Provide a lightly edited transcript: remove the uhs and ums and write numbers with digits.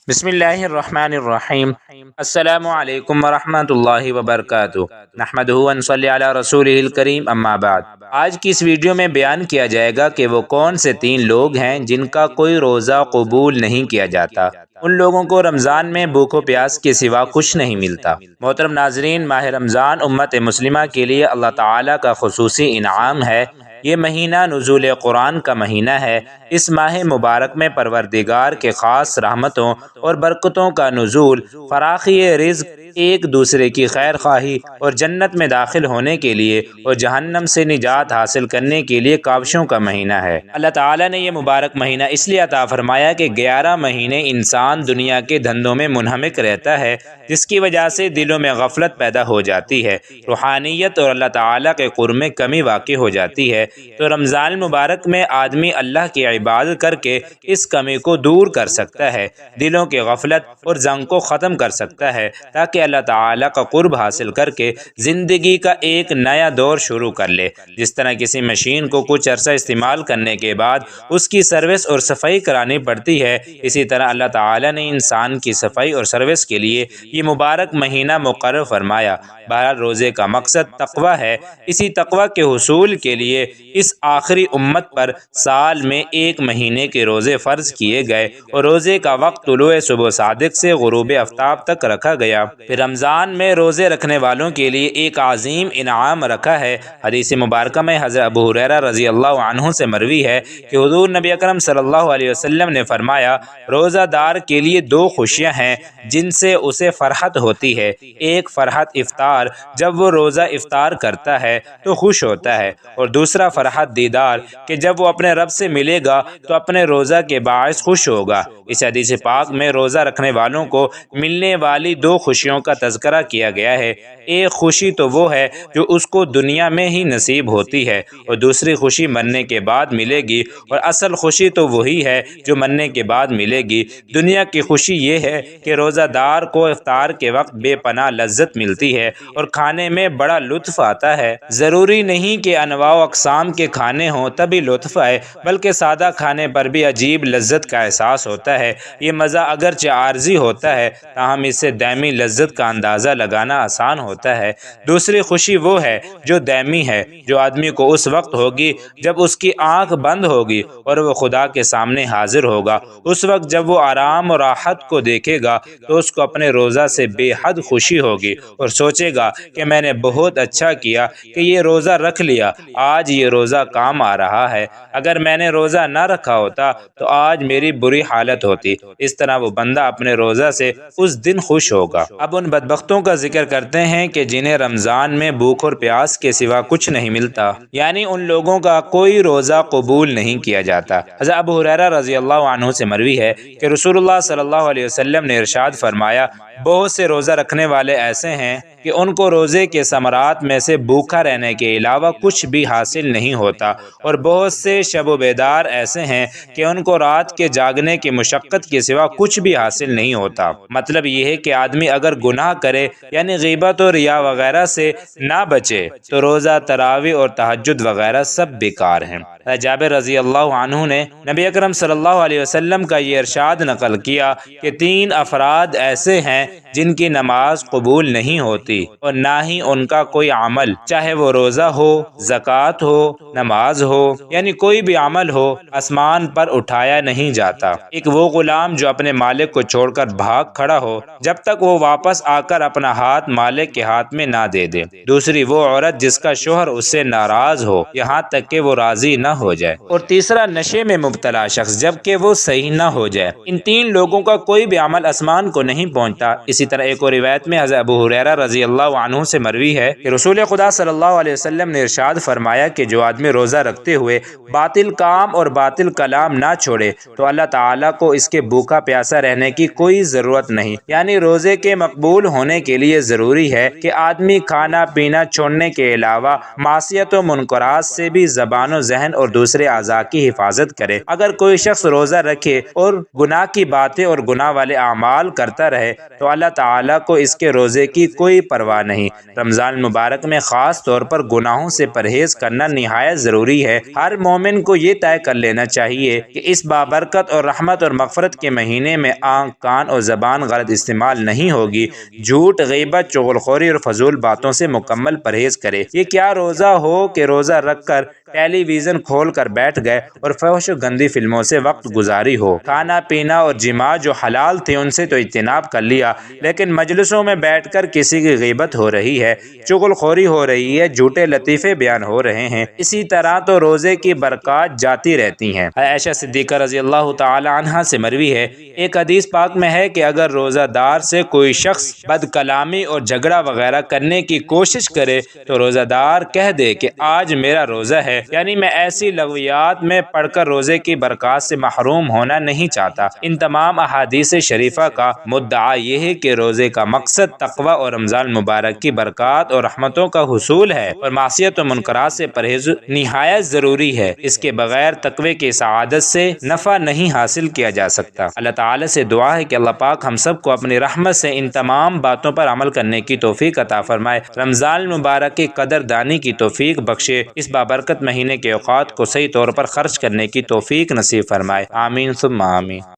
بسم اللہ الرحمن الرحیم۔ السلام علیکم ورحمۃ اللہ وبرکاتہ۔ نحمدہ ونصلی علی رسولہ الکریم، اما بعد۔ آج کی اس ویڈیو میں بیان کیا جائے گا کہ وہ کون سے 3 لوگ ہیں جن کا کوئی روزہ قبول نہیں کیا جاتا۔ ان لوگوں کو رمضان میں بھوک و پیاس کے سوا کچھ نہیں ملتا۔ محترم ناظرین، ماہ رمضان امت مسلمہ کے لیے اللہ تعالیٰ کا خصوصی انعام ہے۔ یہ مہینہ نزول قرآن کا مہینہ ہے۔ اس ماہ مبارک میں پروردگار کے خاص رحمتوں اور برکتوں کا نزول، فراخی رزق، ایک دوسرے کی خیر خواہی اور جنت میں داخل ہونے کے لیے اور جہنم سے نجات حاصل کرنے کے لیے کاوشوں کا مہینہ ہے۔ اللہ تعالیٰ نے یہ مبارک مہینہ اس لیے عطا فرمایا کہ 11 مہینے انسان دنیا کے دھندوں میں منہمک رہتا ہے، جس کی وجہ سے دلوں میں غفلت پیدا ہو جاتی ہے، روحانیت اور اللہ تعالیٰ کے قرب میں کمی واقع ہو جاتی ہے۔ تو رمضان المبارک میں آدمی اللہ کی عبادت کر کے اس کمی کو دور کر سکتا ہے، دلوں کے غفلت اور زنگ کو ختم کر سکتا ہے، تاکہ اللہ تعالیٰ کا قرب حاصل کر کے زندگی کا ایک نیا دور شروع کر لے۔ جس طرح کسی مشین کو کچھ عرصہ استعمال کرنے کے بعد اس کی سروس اور صفائی کرانی پڑتی ہے، اسی طرح اللہ تعالیٰ نے انسان کی صفائی اور سروس کے لیے یہ مبارک مہینہ مقرر فرمایا۔ بہرحال روزے کا مقصد تقوی ہے۔ اسی تقوی کے حصول کے لیے اس آخری امت پر سال میں 1 مہینے کے روزے فرض کیے گئے اور روزے کا وقت طلوع صبح صادق سے غروب آفتاب تک رکھا گیا۔ پھر رمضان میں روزے رکھنے والوں کے لیے ایک عظیم انعام رکھا ہے۔ حدیث مبارکہ میں حضرت ابو ہریرہ رضی اللہ عنہ سے مروی ہے کہ حضور نبی اکرم صلی اللہ علیہ وسلم نے فرمایا، روزہ دار کے لیے 2 خوشیاں ہیں جن سے اسے فرحت ہوتی ہے۔ ایک فرحت افطار، جب وہ روزہ افطار کرتا ہے تو خوش ہوتا ہے، اور دوسرا فرحت دیدار کہ جب وہ اپنے رب سے ملے گا تو اپنے روزہ کے باعث خوش ہوگا۔ اس حدیث پاک میں روزہ رکھنے والوں کو ملنے والی 2 خوشیوں کا تذکرہ کیا گیا ہے۔ ایک خوشی تو وہ ہے جو اس کو دنیا میں ہی نصیب ہوتی ہے، اور دوسری خوشی مرنے کے بعد ملے گی، اور اصل خوشی تو وہی ہے جو مرنے کے بعد ملے گی۔ دنیا کی خوشی یہ ہے کہ روزہ دار کو افطار کے وقت بے پناہ لذت ملتی ہے اور کھانے میں بڑا لطف آتا ہے۔ ضروری نہیں کہ انواع و اقسام کے کھانے ہوں تبھی لطف آئے، بلکہ سادہ کھانے پر بھی عجیب لذت کا احساس ہوتا ہے۔ یہ مزہ اگرچہ عارضی ہوتا ہے، تاہم اس سے دائمی لذت کا اندازہ لگانا آسان ہوتا ہے۔ دوسری خوشی وہ ہے جو دائمی ہے، جو آدمی کو اس وقت ہوگی جب اس کی آنکھ بند ہوگی اور وہ خدا کے سامنے حاضر ہوگا۔ اس وقت جب وہ آرام اور راحت کو دیکھے گا تو اس کو اپنے روزہ سے بے حد خوشی ہوگی اور سوچے گا کہ میں نے بہت اچھا کیا کہ یہ روزہ رکھ لیا، آج یہ روزہ کام آ رہا ہے۔ اگر میں نے روزہ نہ رکھا ہوتا تو آج میری بری حالت ہوتی۔ اس طرح وہ بندہ اپنے روزہ سے اس دن خوش ہوگا۔ اب ان بدبختوں کا ذکر کرتے ہیں کہ جنہیں رمضان میں بھوک اور پیاس کے سوا کچھ نہیں ملتا، یعنی ان لوگوں کا کوئی روزہ قبول نہیں کیا جاتا۔ حضرت ابو ہریرہ رضی اللہ عنہ سے مروی ہے کہ رسول اللہ صلی اللہ علیہ وسلم نے ارشاد فرمایا، بہت سے روزہ رکھنے والے ایسے ہیں کہ ان کو روزے کے ثمرات میں سے بھوکا رہنے کے علاوہ کچھ بھی حاصل نہیں ہوتا، اور بہت سے شب و بیدار ایسے ہیں کہ ان کو رات کے جاگنے کی مشقت کے سوا کچھ بھی حاصل نہیں ہوتا۔ مطلب یہ ہے کہ آدمی اگر گناہ کرے، یعنی غیبت اور ریا وغیرہ سے نہ بچے، تو روزہ، تراویح اور تہجد وغیرہ سب بیکار ہیں۔ جابر رضی اللہ عنہ نے نبی اکرم صلی اللہ علیہ وسلم کا یہ ارشاد نقل کیا کہ 3 افراد ایسے ہیں جن کی نماز قبول نہیں ہوتی اور نہ ہی ان کا کوئی عمل، چاہے وہ روزہ ہو، زکوٰۃ ہو، نماز ہو، یعنی کوئی بھی عمل ہو، آسمان پر اٹھایا نہیں جاتا۔ ایک وہ غلام جو اپنے مالک کو چھوڑ کر بھاگ کھڑا ہو جب تک وہ واپس آ کر اپنا ہاتھ مالک کے ہاتھ میں نہ دے دے۔ دوسری وہ عورت جس کا شوہر اس سے ناراض ہو یہاں تک کہ وہ راضی نہ ہو جائے، اور تیسرا نشے میں مبتلا شخص جبکہ وہ صحیح نہ ہو جائے۔ ان 3 لوگوں کا کوئی بھی عمل آسمان کو نہیں پہنچتا۔ اسی طرح ایک اور روایت میں حضرت ابو ہریرہ رضی اللہ عنہ سے مروی ہے کہ رسول خدا صلی اللہ علیہ وسلم نے ارشاد فرمایا کہ جو آدمی روزہ رکھتے ہوئے باطل کام اور باطل کلام نہ چھوڑے تو اللہ تعالیٰ کو اس کے بھوکا پیاسا رہنے کی کوئی ضرورت نہیں۔ یعنی روزے کے مقبول ہونے کے لیے ضروری ہے کہ آدمی کھانا پینا چھوڑنے کے علاوہ معصیت و منکرات سے بھی زبان و ذہن اور دوسرے اعضاء کی حفاظت کرے۔ اگر کوئی شخص روزہ رکھے اور گناہ کی باتیں اور گناہ والے اعمال کرتا رہے تو تو اللہ تعالیٰ کو اس کے روزے کی کوئی پرواہ نہیں۔ رمضان مبارک میں خاص طور پر گناہوں سے پرہیز کرنا نہایت ضروری ہے۔ ہر مومن کو یہ طے کر لینا چاہیے کہ اس بابرکت اور رحمت اور مغفرت کے مہینے میں آنکھ، کان اور زبان غلط استعمال نہیں ہوگی۔ جھوٹ، غیبت، چغلخوری اور فضول باتوں سے مکمل پرہیز کرے۔ یہ کیا روزہ ہو کہ روزہ رکھ کر ٹیلی ویژن کھول کر بیٹھ گئے اور فحش و گندی فلموں سے وقت گزاری ہو۔ کھانا پینا اور جماع جو حلال تھے ان سے تو اجتناب کر لیا، لیکن مجلسوں میں بیٹھ کر کسی کی غیبت ہو رہی ہے، چغلخوری ہو رہی ہے، جھوٹے لطیفے بیان ہو رہے ہیں، اسی طرح تو روزے کی برکات جاتی رہتی ہیں۔ عائشہ صدیقہ رضی اللہ تعالی عنہا سے مروی ہے، ایک حدیث پاک میں ہے کہ اگر روزہ دار سے کوئی شخص بد کلامی اور جھگڑا وغیرہ کرنے کی کوشش کرے تو روزہ دار کہہ دے کہ آج میرا روزہ ہے، یعنی میں ایسی لغویات میں پڑھ کر روزے کی برکات سے محروم ہونا نہیں چاہتا۔ ان تمام احادیث شریفہ کا مدعا یہ ہے کہ روزے کا مقصد تقوی اور رمضان مبارک کی برکات اور رحمتوں کا حصول ہے، اور معصیت و منکرات سے پرہیز نہایت ضروری ہے۔ اس کے بغیر تقوی کی سعادت سے نفع نہیں حاصل کیا جا سکتا۔ اللہ تعالی سے دعا ہے کہ اللہ پاک ہم سب کو اپنی رحمت سے ان تمام باتوں پر عمل کرنے کی توفیق عطا فرمائے، رمضان مبارک کی قدر دانی کی توفیق بخشے، اس بابرکت مہینے کے اوقات کو صحیح طور پر خرچ کرنے کی توفیق نصیب فرمائے، آمین ثم آمین۔